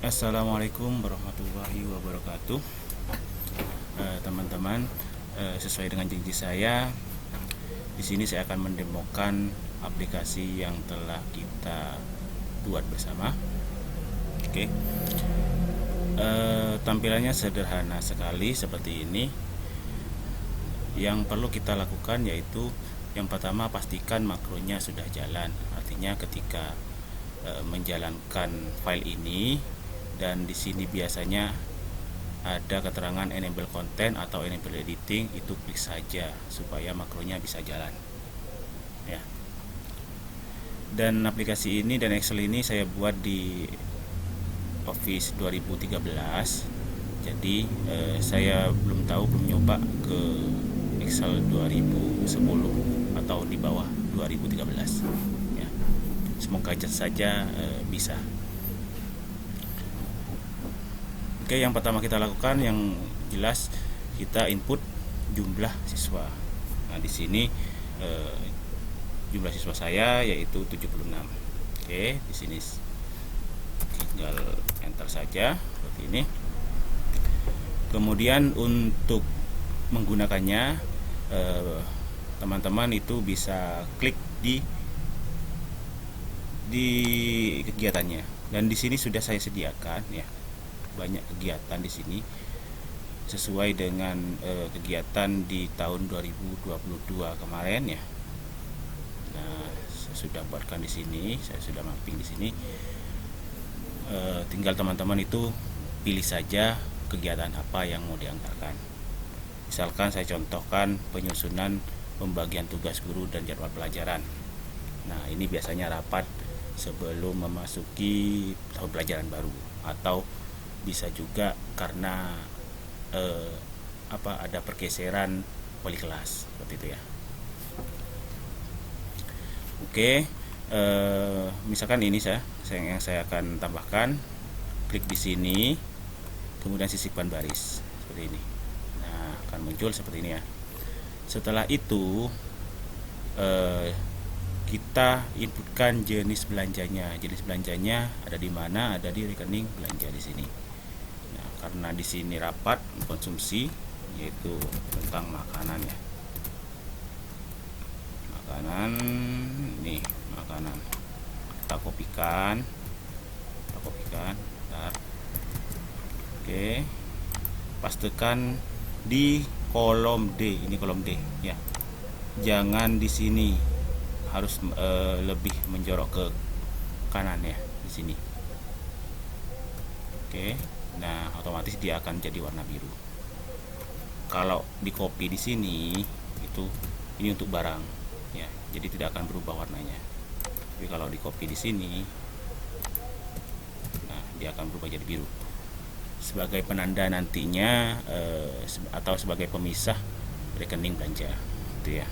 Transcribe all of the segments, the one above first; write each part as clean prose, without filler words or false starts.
Assalamualaikum warahmatullahi wabarakatuh. Teman-teman, sesuai dengan janji saya, di sini saya akan mendemokan aplikasi yang telah kita buat bersama. Oke, tampilannya sederhana sekali seperti ini. Yang perlu kita lakukan yaitu yang pertama, pastikan makronya sudah jalan. Artinya ketika menjalankan file ini, dan di sini biasanya ada keterangan enable content atau enable editing, itu klik saja supaya makronya bisa jalan ya. Dan aplikasi ini dan Excel ini saya buat di Office 2013. Jadi saya belum nyoba ke Excel 2010 atau di bawah 2013 ya. Semoga saja bisa. Oke, yang pertama kita lakukan yang jelas kita input jumlah siswa. Nah, di sini jumlah siswa saya yaitu 76. Oke, di sini tinggal enter saja seperti ini. Kemudian untuk menggunakannya teman-teman itu bisa klik di kegiatannya, dan di sini sudah saya sediakan ya banyak kegiatan di sini sesuai dengan kegiatan di tahun 2022 kemarin ya. Nah, saya sudah buatkan di sini, saya sudah mapping di sini. Tinggal teman-teman itu pilih saja kegiatan apa yang mau dianggarkan. Misalkan saya contohkan penyusunan pembagian tugas guru dan jadwal pelajaran. Nah, ini biasanya rapat sebelum memasuki tahun pelajaran baru, atau bisa juga karena ada pergeseran wali kelas seperti itu ya. Oke, misalkan ini yang saya akan tambahkan, klik di sini, kemudian sisipkan baris seperti ini. Nah, akan muncul seperti ini ya. Setelah itu kita inputkan jenis belanjanya. Jenis belanjanya ada di mana? Ada di rekening belanja di sini. Nah, karena di sini rapat konsumsi, yaitu tentang makanan ya. Makanan, nih makanan. Kita kopikan. Bentar. Oke. Pastikan di kolom D. Ini kolom D ya. Jangan di sini, harus lebih menjorok ke kanan ya di sini. Oke. Nah, otomatis dia akan jadi warna biru. Kalau di copy di sini itu ini untuk barang ya, jadi tidak akan berubah warnanya. Tapi kalau di copy di sini, nah dia akan berubah jadi biru sebagai penanda nantinya atau sebagai pemisah rekening belanja gitu ya.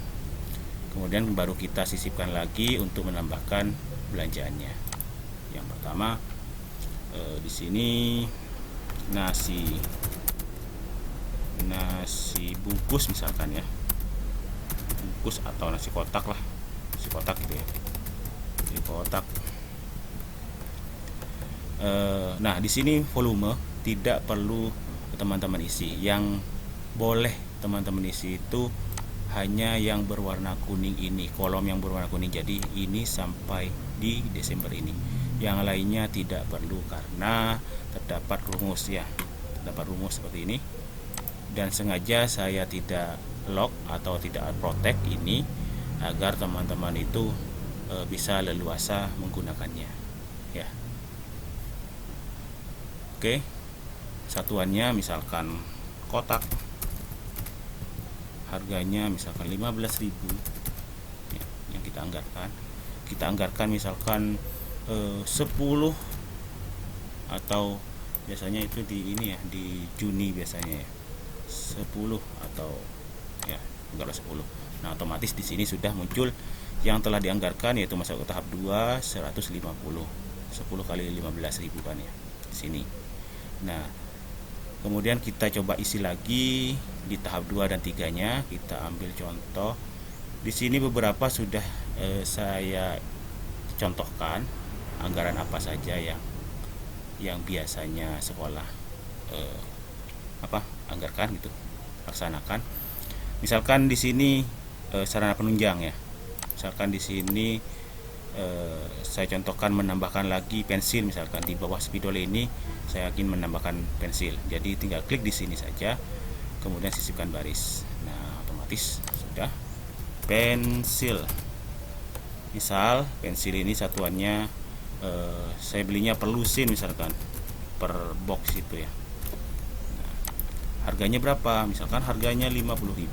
Kemudian baru kita sisipkan lagi untuk menambahkan belanjaannya. Yang pertama di sini nasi bungkus misalkan ya, bungkus atau nasi kotak lah, nasi kotak gitu ya, nasi kotak. Nah, di sini volume tidak perlu teman-teman isi. Yang boleh teman-teman isi itu hanya yang berwarna kuning ini, kolom yang berwarna kuning. Jadi ini sampai di Desember ini. Yang lainnya tidak perlu karena terdapat rumus ya, terdapat rumus seperti ini. Dan sengaja saya tidak lock atau tidak protect ini agar teman-teman itu bisa leluasa menggunakannya ya. Oke, satuannya misalkan kotak, harganya misalkan 15.000 ya, yang kita anggarkan misalkan 10, atau biasanya itu di ini ya, di Juni biasanya ya, 10 atau ya enggak 10. Nah, otomatis di sini sudah muncul yang telah dianggarkan, yaitu masuk ke tahap 2 150, 10 kali 15.000 kan ya di sini. Nah, kemudian kita coba isi lagi di tahap 2 dan 3-nya. Kita ambil contoh. Di sini beberapa sudah saya contohkan anggaran apa saja yang biasanya sekolah anggarkan gitu, laksanakan. Misalkan di sini sarana penunjang ya. Misalkan di sini saya contohkan menambahkan lagi pensil, misalkan di bawah spidol ini saya ingin menambahkan pensil. Jadi tinggal klik di sini saja, kemudian sisipkan baris. Nah, otomatis sudah pensil. Misal pensil ini satuannya saya belinya per lusin misalkan, per box itu ya. Nah, harganya berapa? Misalkan harganya 50.000.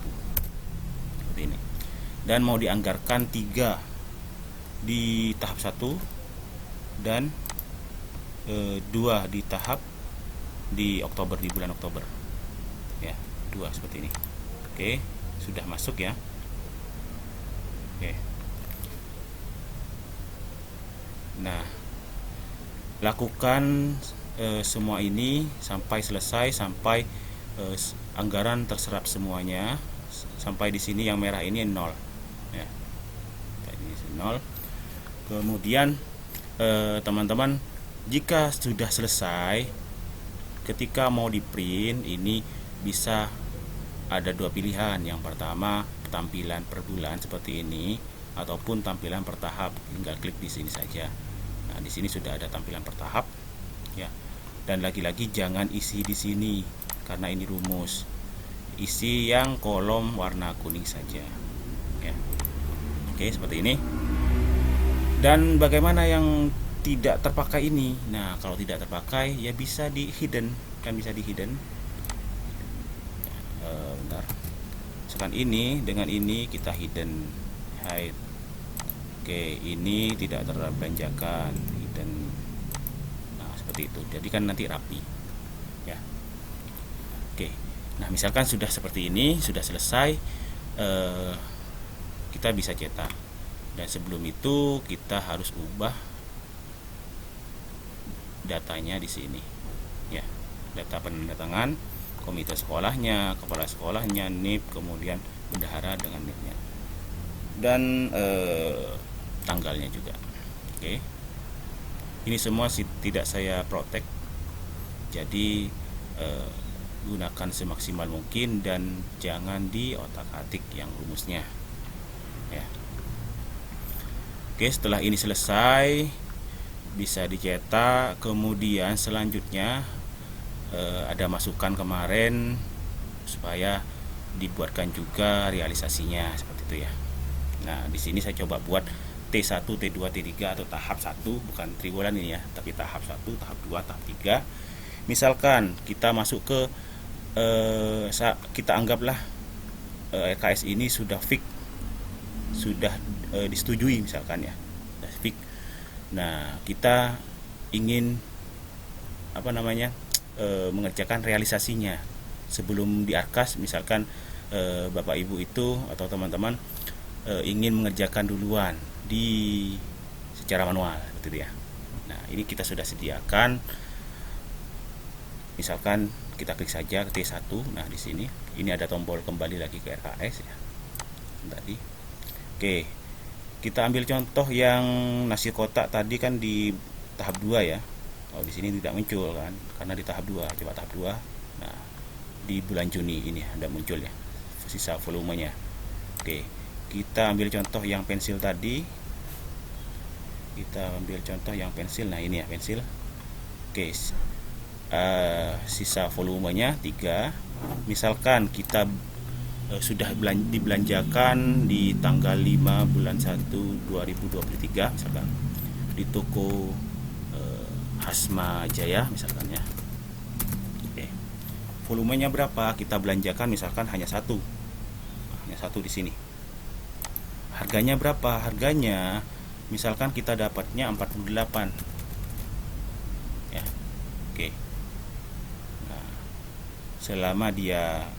Seperti ini. Dan mau dianggarkan 3 di tahap 1 dan 2 di tahap di Oktober, di bulan Oktober ya, 2 seperti ini. Oke, sudah masuk ya. Oke. Nah, lakukan semua ini sampai selesai, sampai anggaran terserap semuanya. Sampai di sini yang merah ini 0 ya. Ini 0. Kemudian teman-teman, jika sudah selesai, ketika mau di print ini bisa ada 2 pilihan. Yang pertama, tampilan per bulan seperti ini, ataupun tampilan per tahap. Tinggal klik di sini saja. Nah, di sini sudah ada tampilan per tahap ya. Dan lagi-lagi jangan isi di sini karena ini rumus. Isi yang kolom warna kuning saja ya. Oke, seperti ini. Dan bagaimana yang tidak terpakai ini? Nah, kalau tidak terpakai ya bisa di hidden, kan bisa di hidden. Bentar. Misalkan ini dengan ini kita hidden, hide. Oke, ini tidak terbelanjakan, hidden. Nah, seperti itu. Jadi kan nanti rapi ya. Oke. Nah, misalkan sudah seperti ini, sudah selesai, kita bisa cetak. Dan sebelum itu kita harus ubah datanya di sini ya. Data penandatangan, komite sekolahnya, kepala sekolahnya, NIP, kemudian bendahara dengan NIP-nya, dan tanggalnya juga. Oke. Ini semua tidak saya protek. Jadi gunakan semaksimal mungkin dan jangan di otak-atik yang rumusnya ya. Oke, setelah ini selesai bisa dicetak. Kemudian selanjutnya ada masukan kemarin supaya dibuatkan juga realisasinya seperti itu ya. Nah, di sini saya coba buat T1, T2, T3 atau tahap 1, bukan triwulan ini ya, tapi tahap 1, tahap 2, tahap 3. Misalkan kita masuk ke kita anggaplah RKS ini sudah fix, sudah disetujui misalkan ya, sudah fix. Nah, kita ingin mengerjakan realisasinya sebelum diarkas. Misalkan Bapak Ibu itu atau teman-teman ingin mengerjakan duluan secara manual seperti itu ya. Nah, ini kita sudah sediakan. Misalkan kita klik saja ke T1. Nah, di sini ini ada tombol kembali lagi ke RKS ya. Tadi. Oke. Kita ambil contoh yang nasi kotak tadi kan di tahap 2 ya. Oh, di sini tidak muncul kan karena di tahap 2. Coba tahap 2. Nah, di bulan Juni ini ada muncul ya sisa volumenya. Oke. Kita ambil contoh yang pensil tadi. Kita ambil contoh yang pensil. Nah, ini ya pensil. Oke. Sisa volumenya 3. Misalkan kita sudah dibelanjakan di tanggal 5 bulan 1 2023 misalkan di toko Hasma Jaya misalkan ya. Oke. Volumenya berapa? Kita belanjakan misalkan hanya 1. Hanya 1 di sini. Harganya berapa? Harganya misalkan kita dapatnya 48. Ya. Oke. Nah, selama dia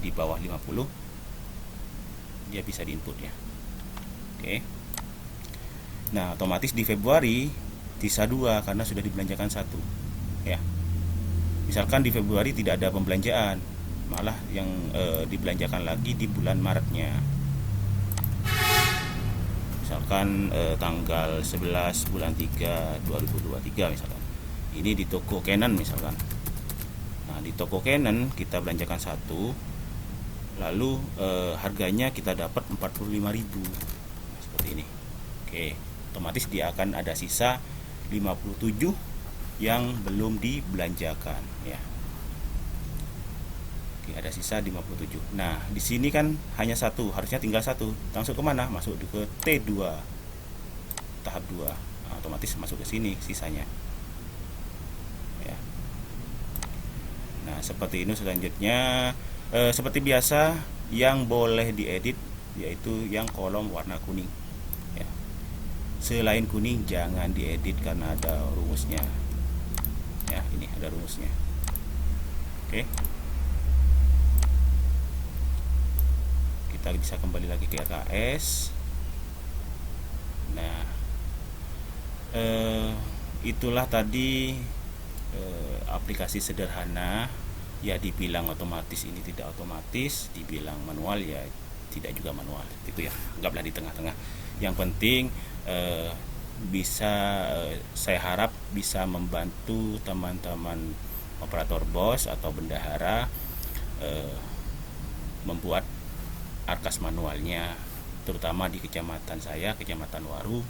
di bawah 50 dia bisa diinput ya. Oke. Nah, otomatis di Februari sisa 2 karena sudah dibelanjakan 1 ya. Misalkan di Februari tidak ada pembelanjaan, malah yang dibelanjakan lagi di bulan Maretnya. Misalkan tanggal 11 bulan 3 2023 misalkan. Ini di toko Canon misalkan. Nah, di toko Canon kita belanjakan satu, lalu harganya kita dapat 45.000 seperti ini. Oke, otomatis dia akan ada sisa 57 yang belum dibelanjakan ya. Oke, ada sisa 57. Nah, di sini kan hanya satu, harusnya tinggal satu. Langsung kemana? Masuk ke T2 tahap 2. Nah, otomatis masuk ke sini sisanya. Ya. Nah, seperti ini selanjutnya. Seperti biasa, yang boleh diedit yaitu yang kolom warna kuning. Ya. Selain kuning jangan diedit karena ada rumusnya. Ya, ini ada rumusnya. Oke. Kita bisa kembali lagi ke RKS. Nah, itulah tadi aplikasi sederhana. Ya, dibilang otomatis ini tidak otomatis, dibilang manual ya tidak juga manual. Itu ya, anggaplah di tengah-tengah. Yang penting saya harap bisa membantu teman-teman operator BOS atau bendahara membuat arkas manualnya, terutama di kecamatan saya, Kecamatan Waru.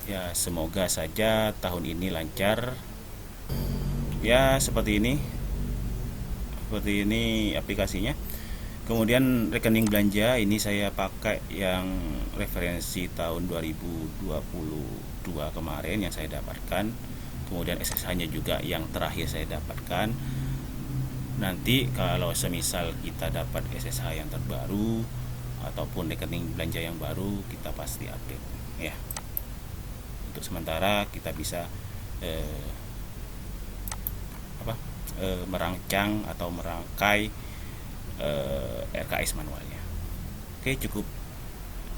Ya, semoga saja tahun ini lancar. Ya, seperti ini aplikasinya. Kemudian rekening belanja ini saya pakai yang referensi tahun 2022 kemarin yang saya dapatkan. Kemudian SSH-nya juga yang terakhir saya dapatkan. Nanti kalau semisal kita dapat SSH yang terbaru ataupun rekening belanja yang baru, kita pasti update ya. Untuk sementara kita bisa merancang atau merangkai RKS manualnya. Oke, cukup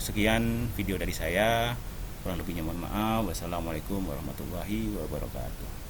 sekian video dari saya. Kurang lebihnya mohon maaf. Wassalamualaikum warahmatullahi wabarakatuh.